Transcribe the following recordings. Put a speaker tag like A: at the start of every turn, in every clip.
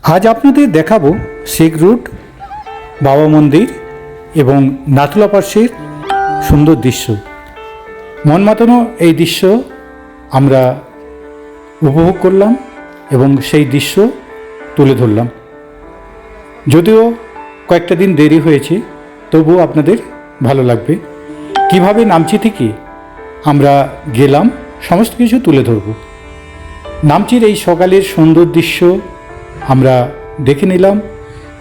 A: আজ আপনাদের দেখাবো শিখ রুট, বাবা মন্দির এবং নাথুলা পার্শ্বের সুন্দর দৃশ্য। মন মাতানো এই দৃশ্য আমরা উপভোগ করলাম এবং সেই দৃশ্য তুলে ধরলাম। যদিও কয়েকটা দিন দেরি হয়েছে, তবুও আপনাদের ভালো লাগবে। কিভাবে নামচি থেকে আমরা গেলাম সমস্ত কিছু তুলে ধরব। নামচির এই সকালের সুন্দর দৃশ্য আমরা দেখে নিলাম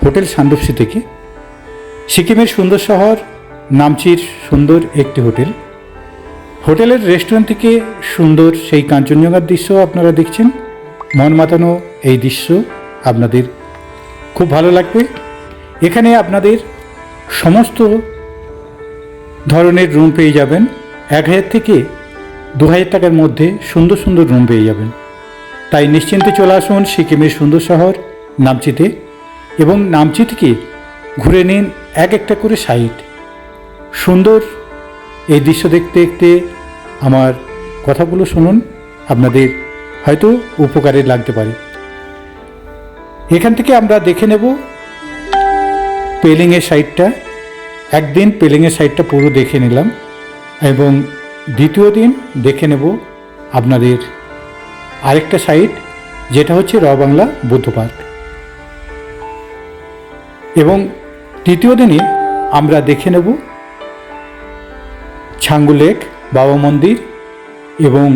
A: হোটেল সান্ডুপসি থেকে। সিকিমের সুন্দর শহর নামচির সুন্দর একটি হোটেল। হোটেলের রেস্টুরেন্ট থেকে সুন্দর সেই কাঞ্চনজঙ্ঘার দৃশ্য আপনারা দেখছেন। মন মাতানো এই দৃশ্য আপনাদের খুব ভালো লাগবে। এখানে আপনাদের সমস্ত ধরনের রুম পেয়ে যাবেন। 1000 থেকে 2000 টাকার মধ্যে সুন্দর সুন্দর রুম পেয়ে যাবেন। তাই নিশ্চিন্তে চলে আসুন সিকিমের সুন্দর শহর নামচিতে এবং নামচি থেকে ঘুরে নিন এক একটা করে সাইট। সুন্দর এই দৃশ্য দেখতে দেখতে আমার কথাগুলো শুনুন, আপনাদের হয়তো উপকারে লাগতে পারে। এখান থেকে আমরা দেখে নেব পেলিংয়ের সাইটটা। একদিন পেলিংয়ের সাইটটা পুরো দেখে নিলাম এবং দ্বিতীয় দিন দেখে নেব আপনাদের আরেকটা সাইট, যেটা হচ্ছে র বাংলা বুদ্ধ পার্ক। এবং তৃতীয় দিনে আমরা দেখে নেব ছাঙ্গু লেক, বাবা মন্দির এবং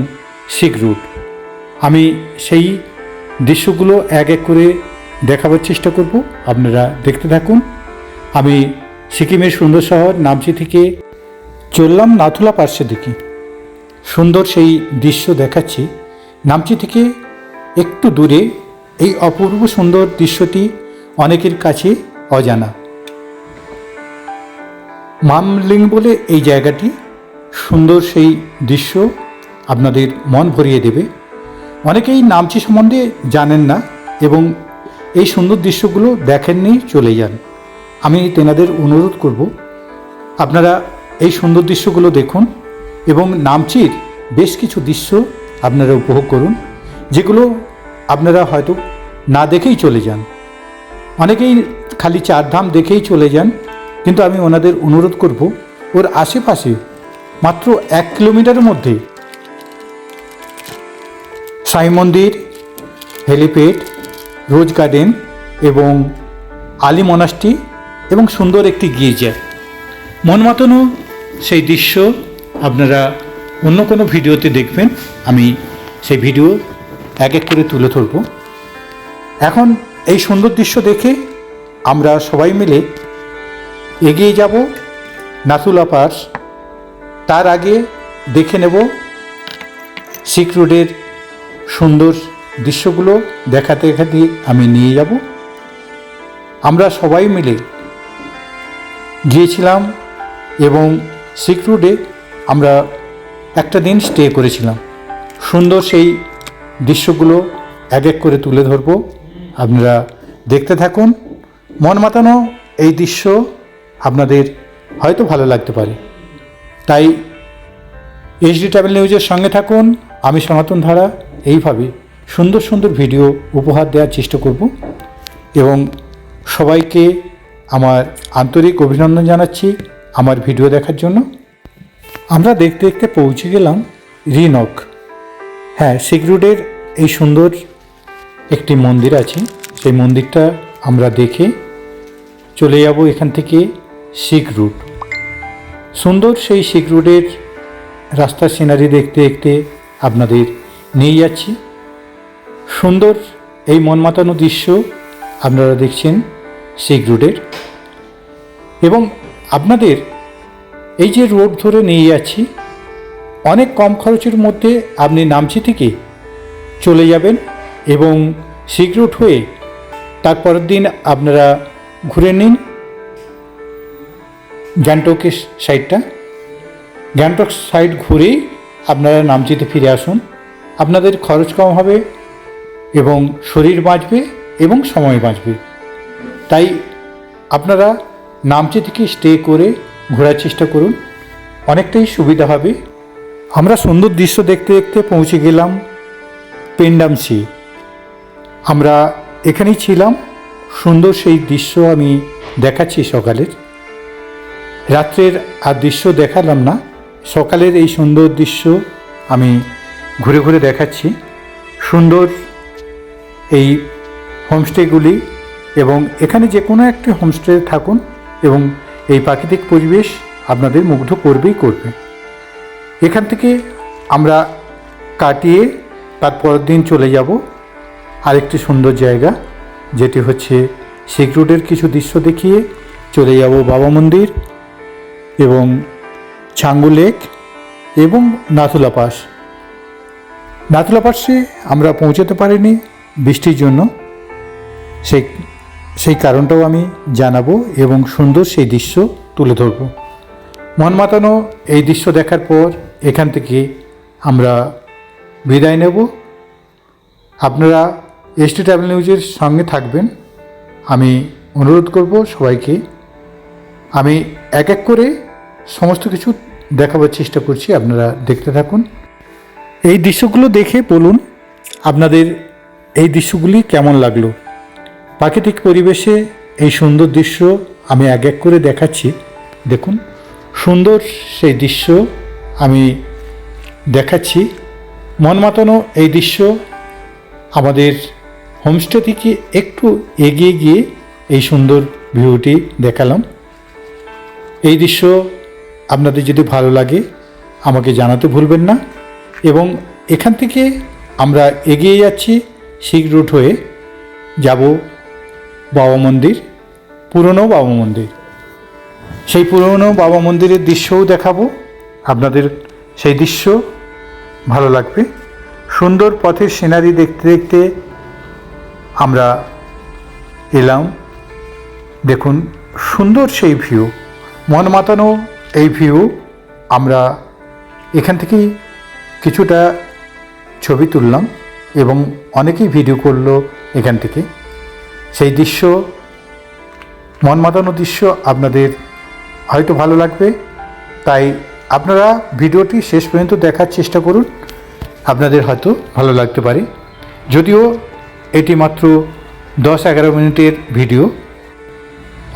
A: শিখ রুট। আমি সেই দৃশ্যগুলো এক এক করে দেখাবার চেষ্টা করব, আপনারা দেখতে থাকুন। আমি সিকিমের সুন্দর শহর নামচি থেকে চললাম নাথুলা পার্শ্বের দিকে। সুন্দর সেই দৃশ্য দেখাচ্ছি। নামচি থেকে একটু দূরে এই অপূর্ব সুন্দর দৃশ্যটি অনেকের কাছে অজানা। মামলিং বলে এই জায়গাটি, সুন্দর সেই দৃশ্য আপনাদের মন ভরিয়ে দেবে। অনেকেই নামচি সম্বন্ধে জানেন না এবং এই সুন্দর দৃশ্যগুলো দেখেননি চলে যান। আমি তেনাদের অনুরোধ করব আপনারা এই সুন্দর দৃশ্যগুলো দেখুন এবং নামচির বেশ কিছু দৃশ্য আপনারা উপভোগ করুন, যেগুলো আপনারা হয়তো না দেখেই চলে যান। অনেকেই খালি চারধাম দেখেই চলে যান, কিন্তু আমি ওনাদের অনুরোধ করব ওর আশেপাশে মাত্র 1 কিলোমিটারের মধ্যে সাই মন্দির, হেলিপ্যাড, রোজ গার্ডেন এবং আলী মনাস্ট্রি এবং সুন্দর একটি গির্জা। মন মাতানো সেই দৃশ্য আপনারা অন্য কোনো ভিডিওতে দেখবেন। আমি সেই ভিডিও এক এক করে তুলে ধরব। এখন এই সুন্দর দৃশ্য দেখে আমরা সবাই মিলে এগিয়ে যাব নাথুলা পাস। তার আগে দেখে নেব শিখ রোডের সুন্দর দৃশ্যগুলো দেখাতে দেখাতে আমি নিয়ে যাব। আমরা সবাই মিলে গিয়েছিলাম এবং শিখ রোডে আমরা একটা দিন স্টে করেছিলাম। সুন্দর সেই দৃশ্যগুলো এক এক করে তুলে ধরব, আপনারা দেখতে থাকুন। মন মাতানো এই দৃশ্য আপনাদের হয়তো ভালো লাগতে পারে। তাই HD ট্রাভেল নিউজের সঙ্গে থাকুন। আমি সনাতন ধারা এইভাবে সুন্দর সুন্দর ভিডিও উপহার দেওয়ার চেষ্টা করব এবং সবাইকে আমার আন্তরিক অভিনন্দন জানাচ্ছি আমার ভিডিও দেখার জন্য। আমরা দেখতে দেখতে পৌঁছে গেলাম রিনক। হ্যাঁ, শিখ রোডের এই সুন্দর একটি মন্দির আছে, সেই মন্দিরটা আমরা দেখে চলে যাব এখান থেকে শিখ রুট। সুন্দর সেই শিখ রোডের রাস্তার সিনারি দেখতে দেখতে আপনাদের নিয়ে যাচ্ছি। সুন্দর এই মন মাতানো দৃশ্য আপনারা দেখছেন শিখ রোডের। এবং আপনাদের এই যে রোড ধরে নিয়ে যাচ্ছি, অনেক কম খরচের মধ্যে আপনি নামচি থেকে চলে যাবেন এবং শিখ রুট হয়ে তারপরের দিন আপনারা ঘুরে নিন গ্যাংটকের সাইডটা। গ্যাংটক সাইড ঘুরেই আপনারা নামচিতে ফিরে আসুন। আপনাদের খরচ কম হবে এবং শরীর বাঁচবে এবং সময় বাঁচবে। তাই আপনারা নামচি থেকে স্টে করে ঘোরার চেষ্টা করুন, অনেকটাই সুবিধা হবে। আমরা সুন্দর দৃশ্য দেখতে দেখতে পৌঁছে গেলাম পেন্ডামসি। আমরা এখানেই ছিলাম। সুন্দর সেই দৃশ্য আমি দেখাচ্ছি সকালের। রাত্রের আর দৃশ্য দেখালাম না, সকালের এই সুন্দর দৃশ্য আমি ঘুরে ঘুরে দেখাচ্ছি। সুন্দর এই হোমস্টেগুলি, এবং এখানে যে কোনো একটি হোমস্টে থাকুন এবং এই প্রাকৃতিক পরিবেশ আপনাদের মুগ্ধ করবেই করবে। এখান থেকে আমরা কাটিয়ে তার পরের দিন চলে যাব আরেকটি সুন্দর জায়গা, যেটি হচ্ছে সিক রোডের কিছু দৃশ্য দেখিয়ে চলে যাব বাবা মন্দির এবং ছাঙ্গু লেক এবং নাথুলা পাস। নাথুলা পাসে আমরা পৌঁছাতে পারিনি বৃষ্টির জন্য, সেই কারণটাও আমি জানাবো এবং সুন্দর সেই দৃশ্য তুলে ধরব। মন মাতানো এই দৃশ্য দেখার পর এখান থেকে আমরা বিদায় নেব। আপনারা এসটি ট্রাভেল নিউজের সঙ্গে থাকবেন, আমি অনুরোধ করব সবাইকে। আমি এক এক করে সমস্ত কিছু দেখাবার চেষ্টা করছি, আপনারা দেখতে থাকুন। এই দৃশ্যগুলো দেখে বলুন আপনাদের এই দৃশ্যগুলি কেমন লাগলো। প্রাকৃতিক পরিবেশে এই সুন্দর দৃশ্য আমি এক এক করে দেখাচ্ছি। দেখুন সুন্দর সেই দৃশ্য আমি দেখাচ্ছি। মন মাতানো এই দৃশ্য আমাদের হোমস্টে থেকে একটু এগিয়ে গিয়ে এই সুন্দর ভিউটি দেখালাম। এই দৃশ্য আপনাদের যদি ভালো লাগে আমাকে জানাতে ভুলবেন না। এবং এখান থেকে আমরা এগিয়ে যাচ্ছি সিক রোড হয়ে যাব বাবা মন্দির, পুরনো বাবা মন্দির। সেই পুরনো বাবা মন্দিরের দৃশ্যও দেখাবো আপনাদের, সেই দৃশ্য ভালো লাগবে। সুন্দর পথের সিনারি দেখতে দেখতে আমরা এলাম। দেখুন সুন্দর সেই ভিউ, মন মাতানো এই ভিউ। আমরা এখান থেকেই কিছুটা ছবি তুললাম এবং অনেকেই ভিডিও করলো এখান থেকে। সেই দৃশ্য, মন মাতানো দৃশ্য আপনাদের হয়তো ভালো লাগবে, তাই আপনারা ভিডিওটি শেষ পর্যন্ত দেখার চেষ্টা করুন, আপনাদের হয়তো ভালো লাগতে পারে। যদিও এটি মাত্র 10-11 মিনিটের ভিডিও।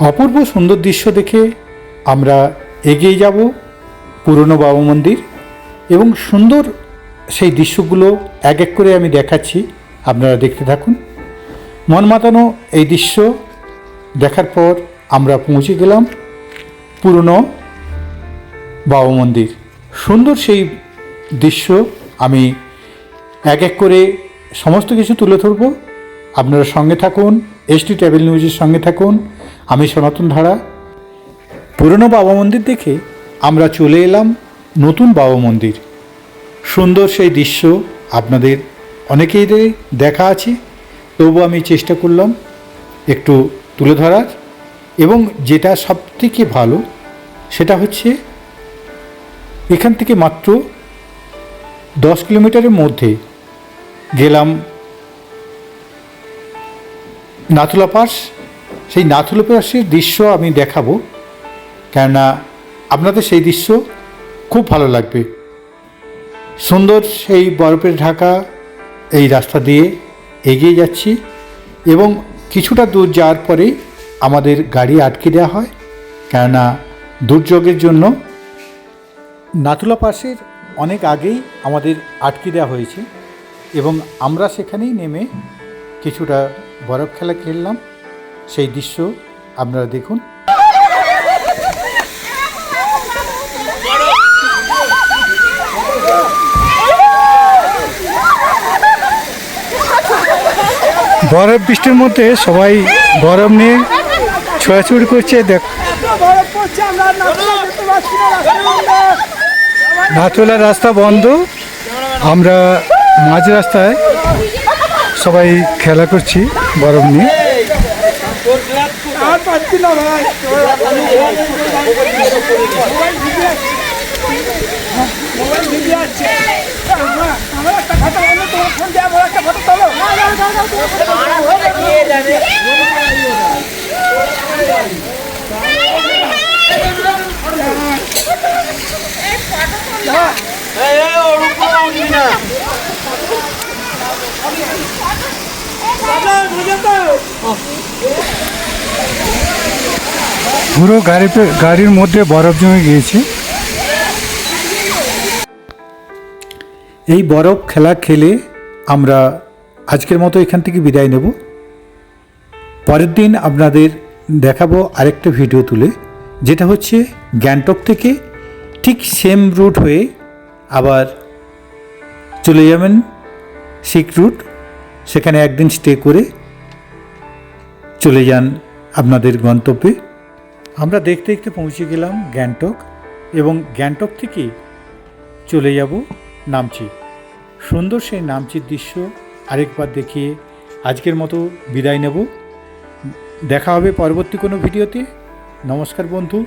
A: অপূর্ব সুন্দর দৃশ্য দেখে আমরা এগিয়ে যাব পুরনো বাবা মন্দির এবং সুন্দর সেই দৃশ্যগুলো এক এক করে আমি দেখাচ্ছি, আপনারা দেখতে থাকুন। মন মাতানো এই দৃশ্য দেখার পর আমরা পৌঁছে গেলাম পুরনো বাবা মন্দির। সুন্দর সেই দৃশ্য আমি এক এক করে সমস্ত কিছু তুলে ধরব, আপনারা সঙ্গে থাকুন, এসটি ট্রাভেল নিউজের সঙ্গে থাকুন। আমি সনাতন ধারা। পুরনো বাবা মন্দির দেখে আমরা চলে এলাম নতুন বাবা মন্দির। সুন্দর সেই দৃশ্য আপনাদের অনেকেই দেখা আছে, তবু আমি চেষ্টা করলাম একটু তুলে ধরার। এবং যেটা সবথেকে ভালো সেটা হচ্ছে এখান থেকে মাত্র 10 কিলোমিটারের মধ্যে গেলাম নাথুলা পাস। সেই নাথুলা পাসের দৃশ্য আমি দেখাবো, কেননা আপনাদের সেই দৃশ্য খুব ভালো লাগবে। সুন্দর সেই বরফের ঢাকা এই রাস্তা দিয়ে এগিয়ে যাচ্ছি এবং কিছুটা দূর যাওয়ার পরেই আমাদের গাড়ি আটকে দেওয়া হয়, কেননা দুর্যোগের জন্য। নাথুলা পাসের অনেক আগেই আমাদের আটকে দেওয়া হয়েছে এবং আমরা সেখানেই নেমে কিছুটা বরফ খেলা খেললাম। সেই দৃশ্য আপনারা দেখুন। বরফ বৃষ্টির মধ্যে সবাই বরফ নিয়ে ছোড়াছুড়ি করছে। দেখ নাথুলার রাস্তা বন্ধ, আমরা মাঝ রাস্তায় সবাই খেলা করছি বরফ নিয়ে। পুরো গাড়ির মধ্যে বরফ জমে গিয়েছে। এই বরফ খেলা খেলে আমরা আজকের মতো এখান থেকে বিদায় নেব। পরের দিন আপনাদের দেখাবো আরেকটা ভিডিও তুলে, যেটা হচ্ছে গ্যাংটক থেকে ঠিক সেম রুট হয়ে আবার চলে যাবেন সিক রুট, সেখানে একদিন স্টে করে চলে যান আপনাদের গন্তব্যে। আমরা দেখতে দেখতে পৌঁছে গেলাম গ্যাংটক, এবং গ্যাংটক থেকে চলে যাব নামচি। সুন্দর সেই নামচির দৃশ্য আরেকবার দেখিয়ে আজকের মতো বিদায় নেব। দেখা হবে পরবর্তী কোনো ভিডিওতে। নমস্কার বন্ধু।